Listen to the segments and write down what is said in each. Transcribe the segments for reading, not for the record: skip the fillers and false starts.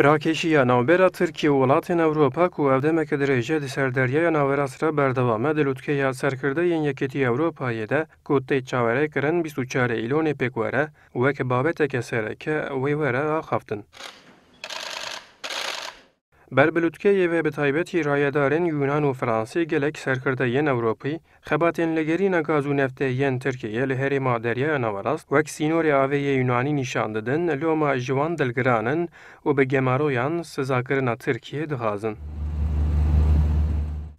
راکشیە ناوبەرە ترکیە و وڵاتên Ewropa ku ev demeke dirêje di ser deryaya nawerast re berdewam e di lûtkeya serkirdeyên Yekîtî Ewropayê de ku tê çawerêkirin 24 îlonê pêk were û wek babeteke sereke wê were axaftin. Ber bi lûtkeyê ve bi taybetî rayedarên Yunan û Fransê gelek serkirdeyên Ewropî, xebatên ligerîna gaz û neftê yên Tirkiyeyê li herêma deryaya nawerast wek sînorê avêyê Yunanî nîşan didin, loma ji wan dilgiranin û bi gemaroyan sizakirina Tirkiyê dixwazin.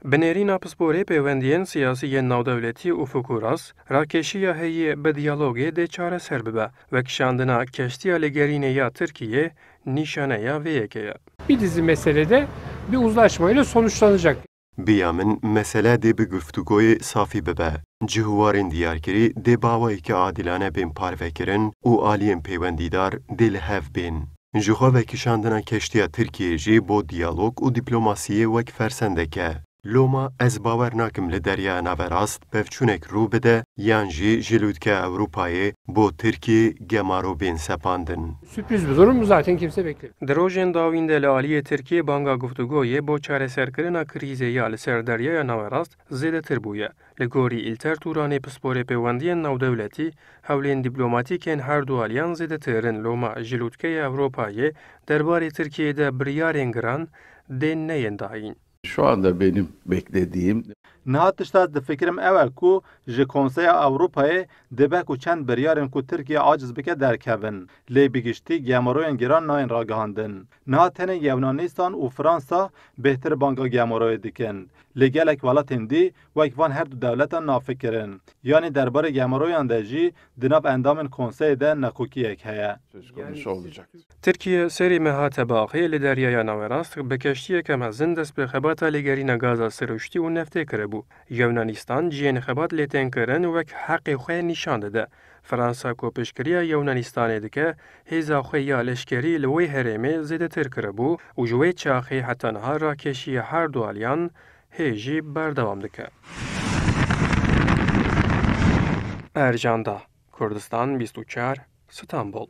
Bi nêrîna pisporê pêwendiyên siyasî yên navdewletî û fûkuras, rakeşiya heyê bi diyalogê dê çareser bibe, wek şandina keştiya ligerînê ya Tirkiyê nîşaneya vê yekê ye. Bir dizi meselede bir uzlaşmayla sonuçlanacak. Biyamin mesele de bi güftügoyê safî bibe. Cihwarên diyarkirî dê bawayeke adilane bên parvekirin û aliyên pêwendîdar dê li hev bên. Ji xwe vekişandina keştiya Tirkiyê jî bo diyalog û dîplomasiyê wek fersendek e. Loma ez bawer nakim li deryaya naverast pevçûnek rû bide yan jî ji lûtkeya Ewropayê bo Tirkiye gemarobên sepandin. Sürpriz bir durum zaten kimse beklemiyor. Di rojên dawîn de li aliyê Tirkiye banga guftûgoyê bo çareserkirina krîzê ya li ser deryaya nawerast zêdetir bûye. Li gorî îlter Turanê pisporê pêwendiyên navdewletî, hewlên dîplomatîkên her du aliyan zêdetirin loma ji lûtkeya Ewropayê derbarê Tirkiyeyê de biryarên giran dên neyên dayîn. Şu anda benim beklediğim Nihat tişta difikirim ew ku ji Konseya Ewropayê dibe ku çend biryarên ku Tirkiye aciz bike derkevin. Lê bigiştî gemaroyên giran nayên ragihandin. Nihat tenê Yewnanistan û Fransa bêhtir banga gemaroyê dikin. Lê gelek welatên dî wek van her du dewletan nafikirin. Yani derbarê gemaroyan de jî di nav endamên Konseyê de nekokiyek heye. söz konusu olacak. Tirkiye serê meha tebaxê li deryaya nawerast bi keştiyeke mezin dest bi xebata lêgerîna gaza siruştî û neftê kiribû. Yewnanistan ciyên xebat lê tên kirin wek heqê xwe nîşan dide. Fransa ku piştgiriya Yewnanistanê dike, hêza xwe ya leşkerî li wê herêmê zêdetir kiribû û ji wê çaxê heta niha rakeşiya her du aliyan hê jî berdewam dike. Ercan Da, Kurdistan 24, İstanbul.